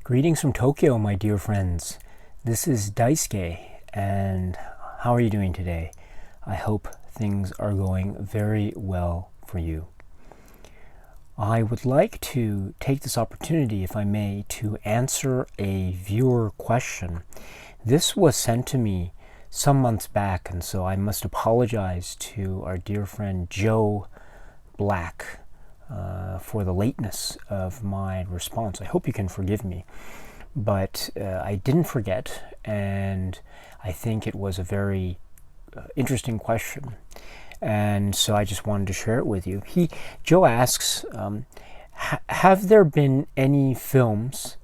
Greetings from Tokyo, my dear friends. This is Daisuke, and how are you doing today? I hope things are going very well for you. I would like to take this opportunity, if I may, to answer a viewer question. This was sent to me some months back, and so I must apologize to our dear friend Joe Black for the lateness of my response. I hope you can forgive me, but I didn't forget, and I think it was a very interesting question, and so I just wanted to share it with you. Joe asks, have there been any films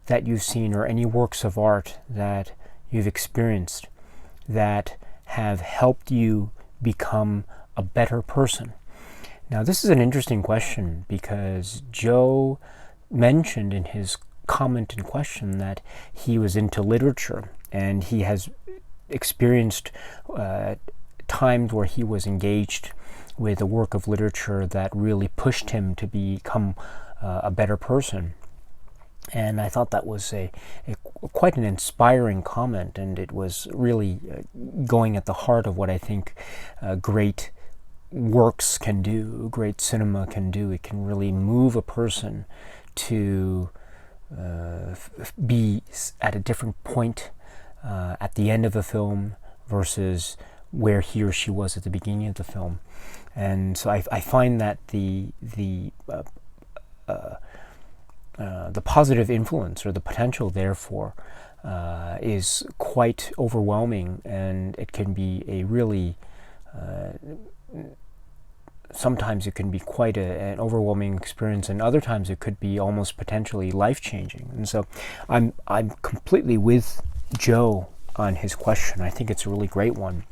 that you've seen or any works of art that you've experienced that have helped you become a better person? Now, this is an interesting question because Joe mentioned in his comment in question that he was into literature and he has experienced times where he was engaged with a work of literature that really pushed him to become a better person. And I thought that was quite an inspiring comment, and it was really going at the heart of what I think great works can do, great cinema can do. It can really move a person to be at a different point at the end of a film versus where he or she was at the beginning of the film. And so I find that the positive influence or the potential therefore is quite overwhelming, and it can be a really sometimes it can be quite an overwhelming experience, and other times it could be almost potentially life-changing. And so I'm completely with Joe on his question. I think it's a really great one.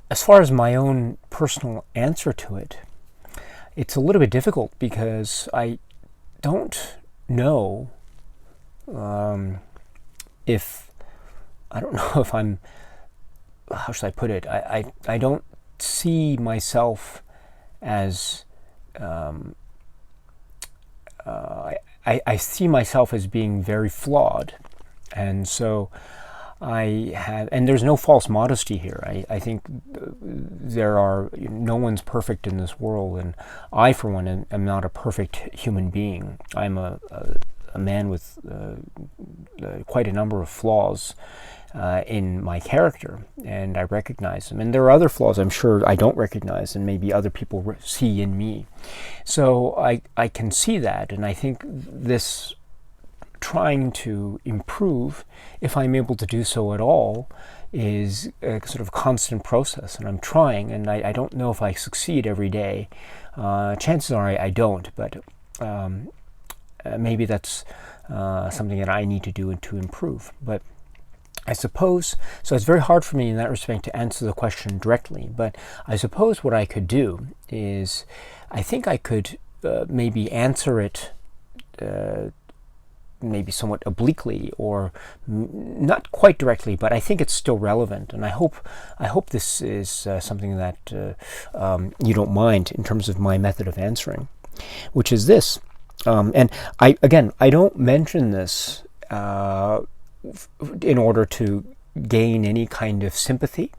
As far as my own personal answer to it, it's a little bit difficult because I don't know if I'm, how should I put it? I don't see myself as I see myself as being very flawed, and so and there's no false modesty here. I think no one's perfect in this world, and I, for one, am not a perfect human being. I'm a man with quite a number of flaws in my character, and I recognize them. And there are other flaws I'm sure I don't recognize and maybe other people see in me. So I can see that, and I think this trying to improve, if I'm able to do so at all, is a sort of constant process, and I'm trying, and I don't know if I succeed every day. Chances are I don't, but maybe that's something that I need to do to improve. But I suppose, so it's very hard for me in that respect to answer the question directly, but I suppose what I could do is, I think I could maybe answer it maybe somewhat obliquely or not quite directly, but I think it's still relevant, and I hope this is something that you don't mind in terms of my method of answering, which is this. And I don't mention this in order to gain any kind of sympathy.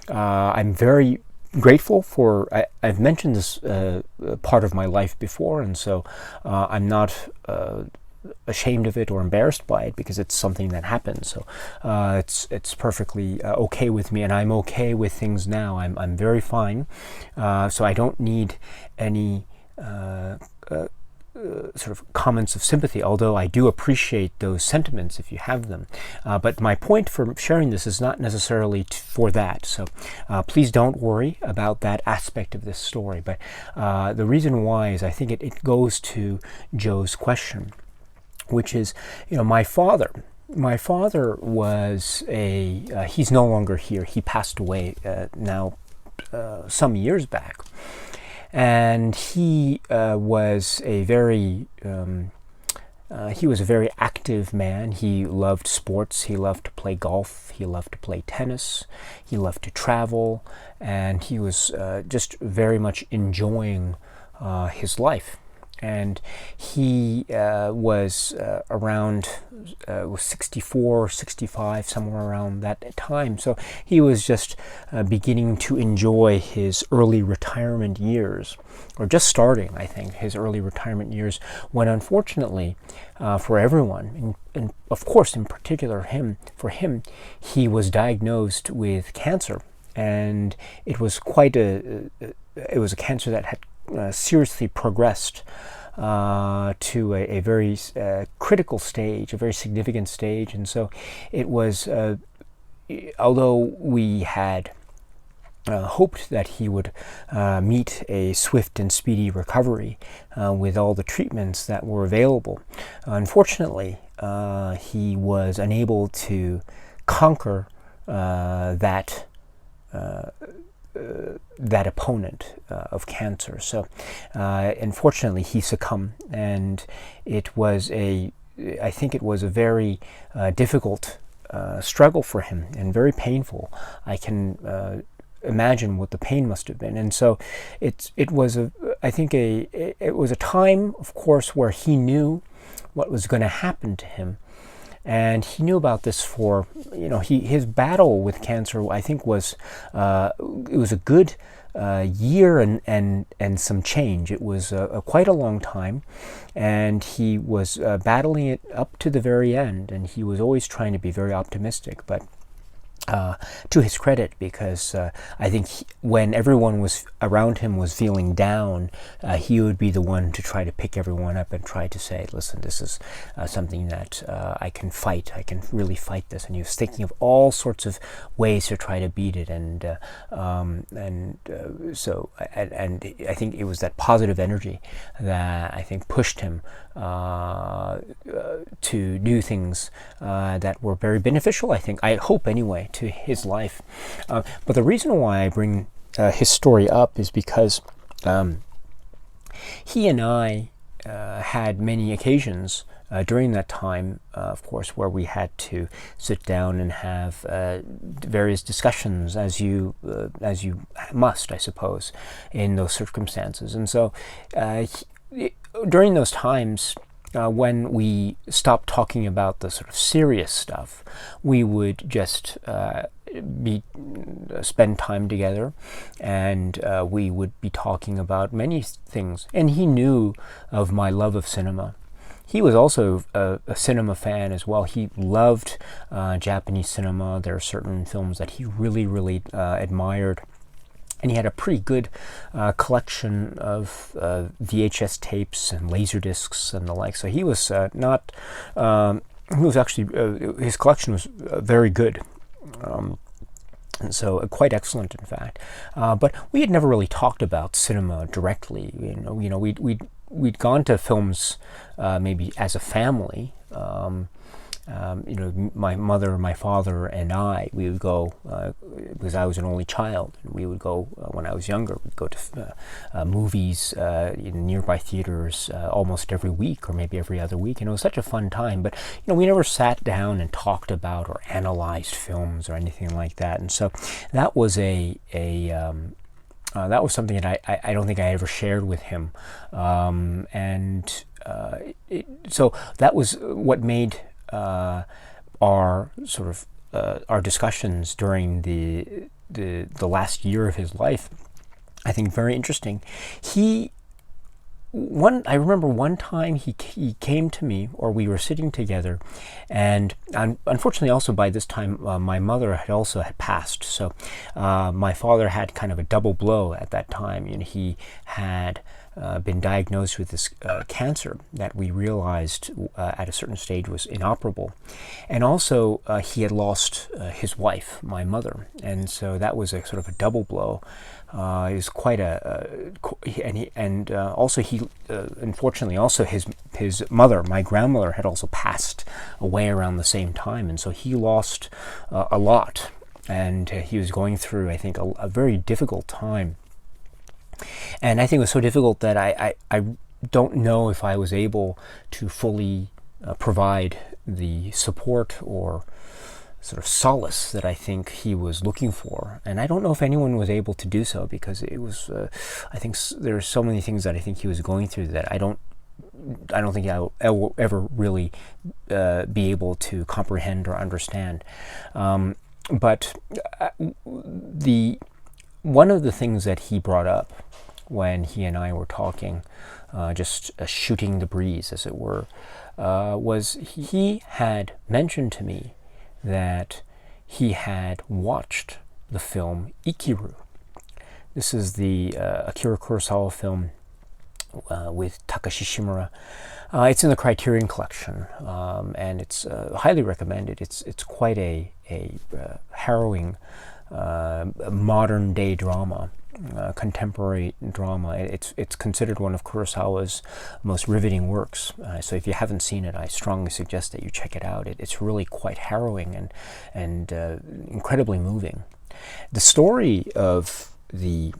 I'm very grateful for, I've mentioned this part of my life before, and so I'm not ashamed of it or embarrassed by it, because it's something that happens. So it's perfectly okay with me, and I'm okay with things now. I'm very fine. So I don't need any sort of comments of sympathy, although I do appreciate those sentiments if you have them. But my point for sharing this is not necessarily for that. So please don't worry about that aspect of this story. But the reason why is I think it goes to Joe's question, which is, my father was he's no longer here. He passed away now some years back. And he was a very active man. He loved sports. He loved to play golf. He loved to play tennis. He loved to travel, and he was just very much enjoying his life. and he was around was 64 or 65, somewhere around that time. So he was just beginning to enjoy his early retirement years, or just starting, I think, his early retirement years, when unfortunately for everyone, and of course in particular for him, he was diagnosed with cancer. And it was it was a cancer that had seriously progressed to a very critical stage, a very significant stage. And so it was, although we had hoped that he would meet a swift and speedy recovery with all the treatments that were available, unfortunately, he was unable to conquer that opponent of cancer. So unfortunately he succumbed, and I think it was a very difficult struggle for him, and very painful. I can imagine what the pain must have been. And so it was a time, of course, where he knew what was going to happen to him. And he knew about this for, his battle with cancer, I think, was it was a good year and some change. It was quite a long time, and he was battling it up to the very end. And he was always trying to be very optimistic, but to his credit, because I think when everyone was around him was feeling down, he would be the one to try to pick everyone up and try to say, listen, this is something that I can fight. I can really fight this. And he was thinking of all sorts of ways to try to beat it. And so I think it was that positive energy that I think pushed him to do things that were very beneficial, I hope anyway, to his life. But the reason why I bring his story up is because he and I had many occasions during that time, of course, where we had to sit down and have various discussions, as you must, I suppose, in those circumstances. And so during those times, when we stopped talking about the sort of serious stuff, we would just spend time together, and we would be talking about many things. And he knew of my love of cinema. He was also a cinema fan as well. He loved Japanese cinema. There are certain films that he really, really admired. And he had a pretty good collection of VHS tapes and laser discs and the like. So he was his collection was very good. And so quite excellent, in fact. But we had never really talked about cinema directly. We'd gone to films maybe as a family. My mother, my father, and we would go, because I was an only child, and we would go, when I was younger, we'd go to movies in nearby theaters almost every week, or maybe every other week, and it was such a fun time. But we never sat down and talked about or analyzed films or anything like that. And so that was that was something that I don't think I ever shared with him, so that was what made our sort of our discussions during the last year of his life, I think, very interesting. I remember one time he came to me, or we were sitting together, and unfortunately also by this time my mother had passed. So my father had kind of a double blow at that time. He had been diagnosed with this cancer that we realized at a certain stage was inoperable. And also he had lost his wife, my mother. And so that was a sort of a double blow. It was quite unfortunately also his mother, my grandmother, had also passed away around the same time. And so he lost a lot. And he was going through, I think, a very difficult time. And I think it was so difficult that I don't know if I was able to fully provide the support or sort of solace that I think he was looking for. And I don't know if anyone was able to do so, because it was, I think there are so many things that I think he was going through that I don't I don't think I'll ever really be able to comprehend or understand. But one of the things that he brought up when he and I were talking, just shooting the breeze, as it were, was he had mentioned to me that he had watched the film Ikiru. This is the Akira Kurosawa film with Takashi Shimura. It's in the Criterion Collection, and it's highly recommended. It's quite a harrowing modern day drama, contemporary drama. It's considered one of Kurosawa's most riveting works. So if you haven't seen it, I strongly suggest that you check it out. It's really quite harrowing and incredibly moving. The story of the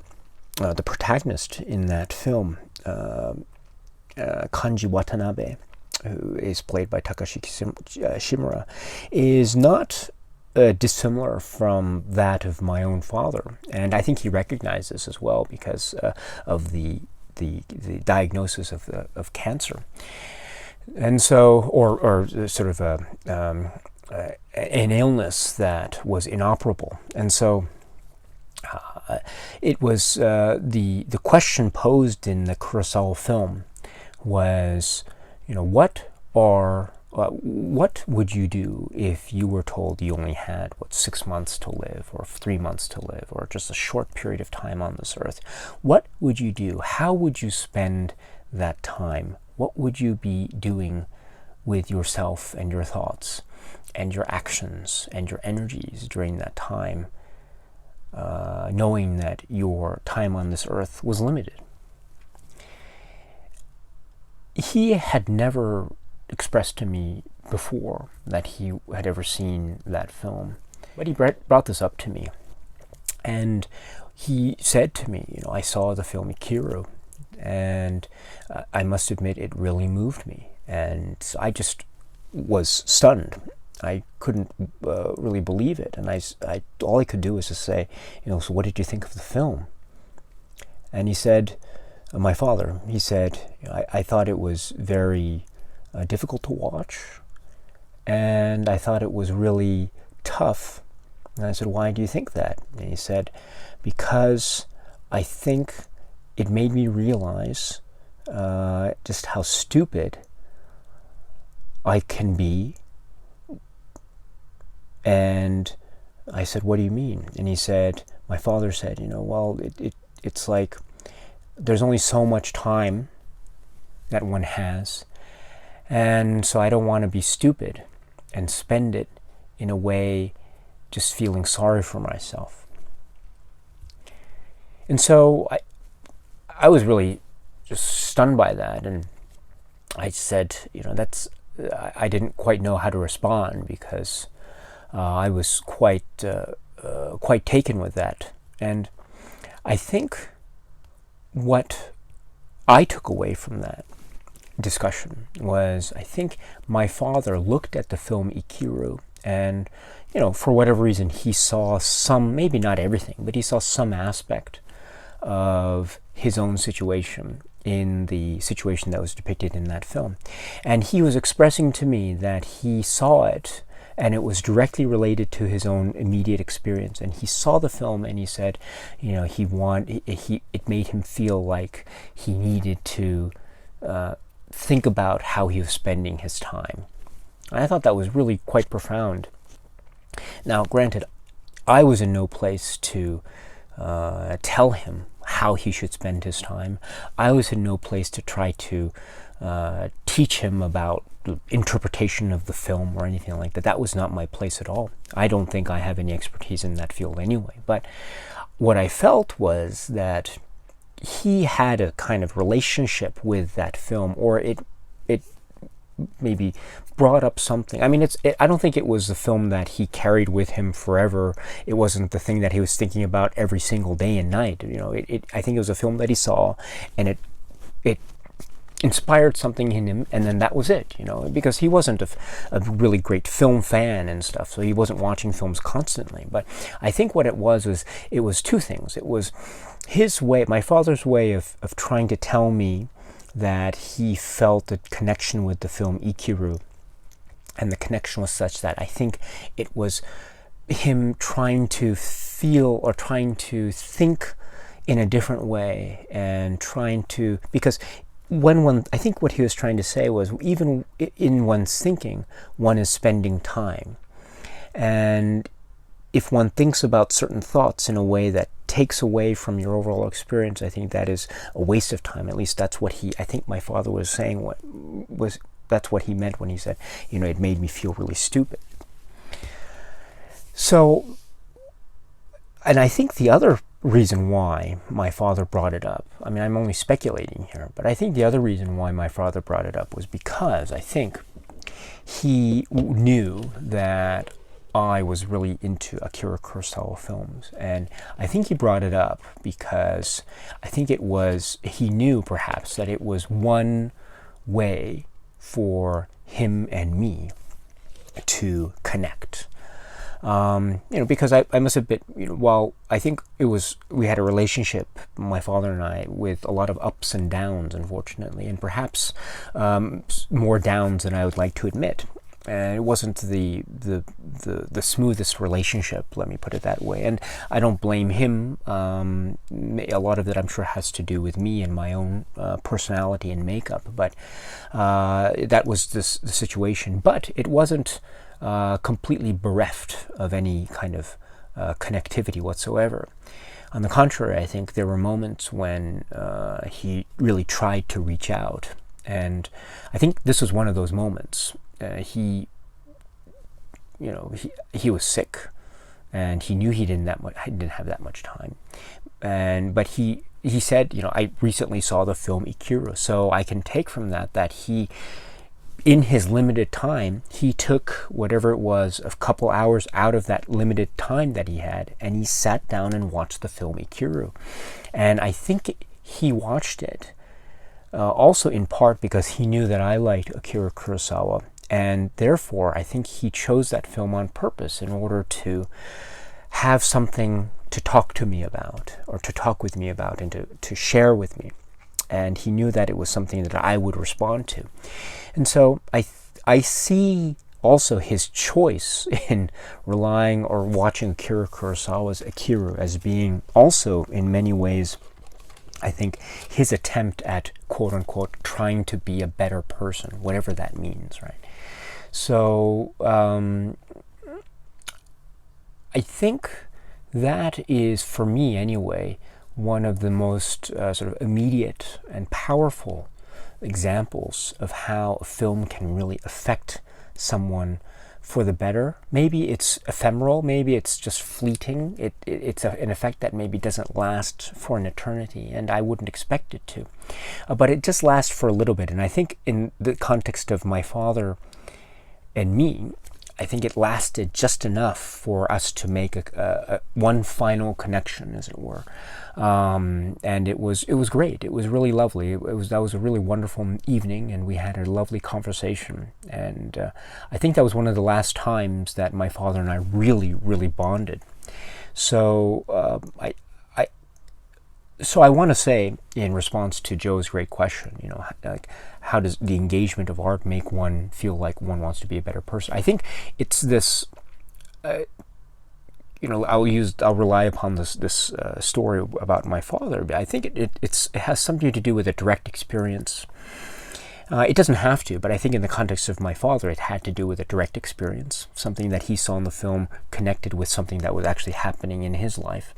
protagonist in that film, Kanji Watanabe, who is played by Takashi Shimura, is not dissimilar from that of my own father, and I think he recognized this as well because of the diagnosis of cancer, and so or sort of an illness that was inoperable, and so. It was the question posed in the Kurosawa film was, what would you do if you were told you only had 6 months to live, or 3 months to live, or just a short period of time on this earth? What would you do? How would you spend that time? What would you be doing with yourself and your thoughts and your actions and your energies during that time? Knowing that your time on this earth was limited. He had never expressed to me before that he had ever seen that film, but he brought this up to me, and he said to me, I saw the film Akira, and I must admit it really moved me, and I just was stunned. I couldn't really believe it, and all I could do was to say, so what did you think of the film? And he said, my father, he said, I thought it was very difficult to watch, and I thought it was really tough. And I said, why do you think that? And he said, because I think it made me realize just how stupid I can be. And I said, what do you mean? And he said, my father said, it's like there's only so much time that one has, and so I don't want to be stupid and spend it in a way just feeling sorry for myself. And so I was really just stunned by that, and I said, I didn't quite know how to respond, because I was quite taken with that. And I think what I took away from that discussion was, I think my father looked at the film Ikiru, and for whatever reason he saw some, maybe not everything, but he saw some aspect of his own situation in the situation that was depicted in that film. And he was expressing to me that he saw it, and it was directly related to his own immediate experience. And he saw the film, and he said, it made him feel like he needed to think about how he was spending his time. And I thought that was really quite profound. Now, granted, I was in no place to tell him how he should spend his time. I was in no place to try to teach him about the interpretation of the film or anything like that. That was not my place at all. I don't think I have any expertise in that field anyway. But what I felt was that he had a kind of relationship with that film, or it maybe brought up something. I mean, I don't think it was the film that he carried with him forever. It wasn't the thing that he was thinking about every single day and night. I think it was a film that he saw, and it inspired something in him, and then that was it, because he wasn't a really great film fan and stuff, so he wasn't watching films constantly. But I think what it was two things. It was his way, my father's way of trying to tell me that he felt a connection with the film Ikiru, and the connection was such that I think it was him trying to feel or trying to think in a different way, and trying to, because I think what he was trying to say was, even in one's thinking, one is spending time. And if one thinks about certain thoughts in a way that takes away from your overall experience, I think that is a waste of time. At least that's what I think my father was saying, that's what he meant when he said, it made me feel really stupid. So, and I think the other reason why my father brought it up, I mean, I'm only speculating here, but I think the other reason why my father brought it up was because I think he knew that I was really into Akira Kurosawa films. And I think he brought it up because I think he knew perhaps that it was one way for him and me to connect. Because I must admit, while I think we had a relationship, my father and I, with a lot of ups and downs, unfortunately, and perhaps more downs than I would like to admit. And it wasn't the smoothest relationship, let me put it that way. And I don't blame him. A lot of it, I'm sure, has to do with me and my own personality and makeup. But that was the situation. But it wasn't completely bereft of any kind of connectivity whatsoever. On the contrary, I think there were moments when he really tried to reach out. And I think this was one of those moments. He was sick, and he knew he didn't have that much time. But he said, I recently saw the film Akira, so I can take from that he, in his limited time, he took whatever it was, a couple hours out of that limited time that he had, and he sat down and watched the film Akira. And I think he watched it also in part because he knew that I liked Akira Kurosawa. And therefore, I think he chose that film on purpose in order to have something to talk to me about, or to talk with me about, and to share with me. And he knew that it was something that I would respond to. And so I see also his choice in relying or watching Akira Kurosawa's Akira as being also, in many ways, I think, his attempt at, quote unquote, trying to be a better person, whatever that means, right? So I think that is, for me anyway, one of the most sort of immediate and powerful examples of how a film can really affect someone for the better. Maybe it's ephemeral, maybe it's just fleeting. It's an effect that maybe doesn't last for an eternity, and I wouldn't expect it to. But it just lasts for a little bit, and I think in the context of my father and me, I think it lasted just enough for us to make a one final connection, as it were. And it was great. It was really lovely. That was a really wonderful evening, and we had a lovely conversation. And I think that was one of the last times that my father and I really, really bonded. So So I want to say, in response to Joe's great question, like, how does the engagement of art make one feel like one wants to be a better person? I think it's this. I'll rely upon this story about my father. But I think it has something to do with a direct experience. It doesn't have to, but I think in the context of my father, it had to do with a direct experience, something that he saw in the film connected with something that was actually happening in his life.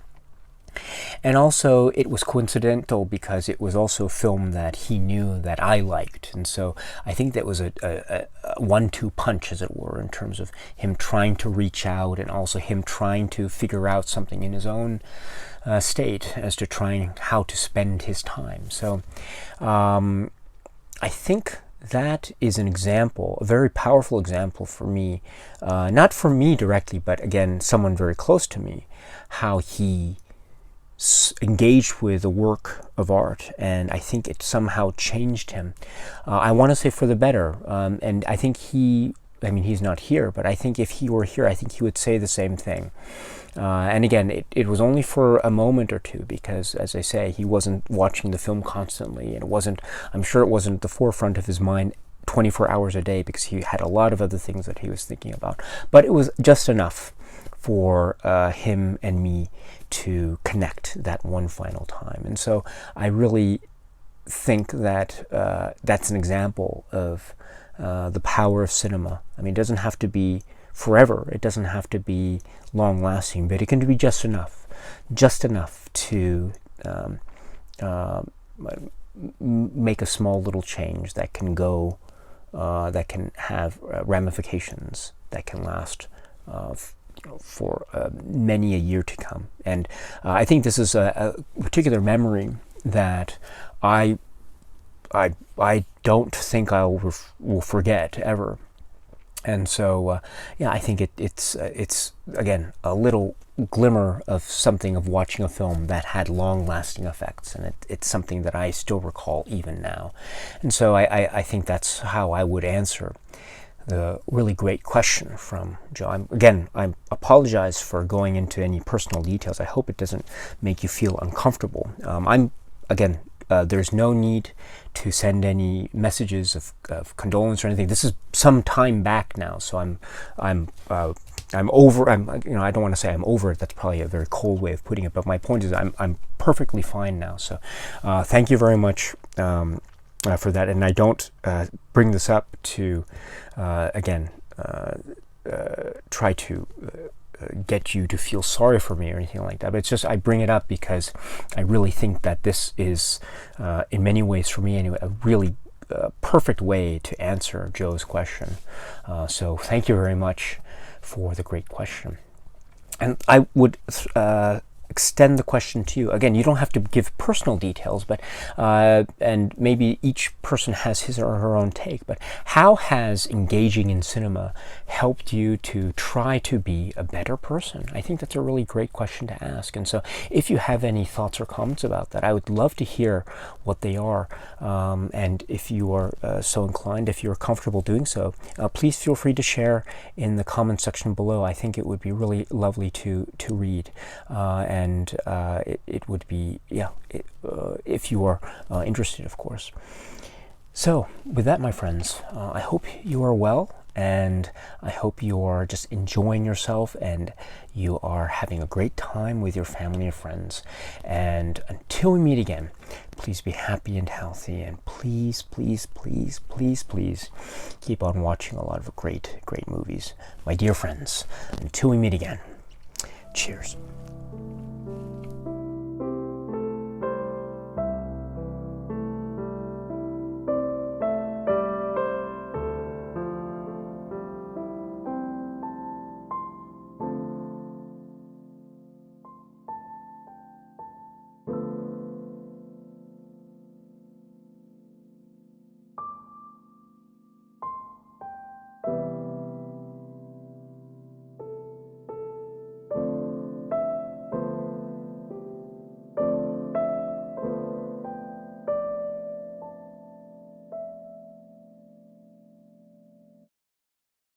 And also, it was coincidental because it was also a film that he knew that I liked. And so I think that was a 1-2 punch, as it were, in terms of him trying to reach out and also him trying to figure out something in his own state as to trying how to spend his time. So I think that is an example, a very powerful example for me, not for me directly, but again, someone very close to me, how he engaged with the work of art, and I think it somehow changed him. I want to say for the better, and I think he I mean, he's not here, but I think if he were here, I think he would say the same thing. And again, it was only for a moment or two, because, as I say, he wasn't watching the film constantly, and I'm sure it wasn't the forefront of his mind 24 hours a day, because he had a lot of other things that he was thinking about. But it was just enough for him and me to connect that one final time. And so I really think that that's an example of the power of cinema. I mean, it doesn't have to be forever. It doesn't have to be long-lasting, but it can be just enough to make a small little change that can go, that can have ramifications that can last for many a year to come. And I think this is a particular memory that I don't think I will forget ever. And so, yeah, I think it's again a little glimmer of something of watching a film that had long-lasting effects, and it's something that I still recall even now. And so I think that's how I would answer the really great question from Joe. I apologize for going into any personal details. I hope it doesn't make you feel uncomfortable. There's no need to send any messages of condolence or anything. This is some time back now, so I'm over. I don't want to say I'm over it. That's probably a very cold way of putting it. But my point is, I'm perfectly fine now. So, thank you very much for that. And I don't bring this up to try to get you to feel sorry for me or anything like that, but it's just I bring it up because I really think that this is in many ways, for me anyway, a really perfect way to answer Joe's question. So thank you very much for the great question, and I would extend the question to you. Again, you don't have to give personal details, but and maybe each person has his or her own take, but how has engaging in cinema helped you to try to be a better person? I think that's a really great question to ask. And so if you have any thoughts or comments about that, I would love to hear what they are. And if you are so inclined, if you're comfortable doing so, please feel free to share in the comment section below. I think it would be really lovely to read. And it would be, if you are interested, of course. So, with that, my friends, I hope you are well, and I hope you are just enjoying yourself, and you are having a great time with your family and friends. And until we meet again, please be happy and healthy, and please, please, please, please, please keep on watching a lot of great, great movies. My dear friends, until we meet again, cheers.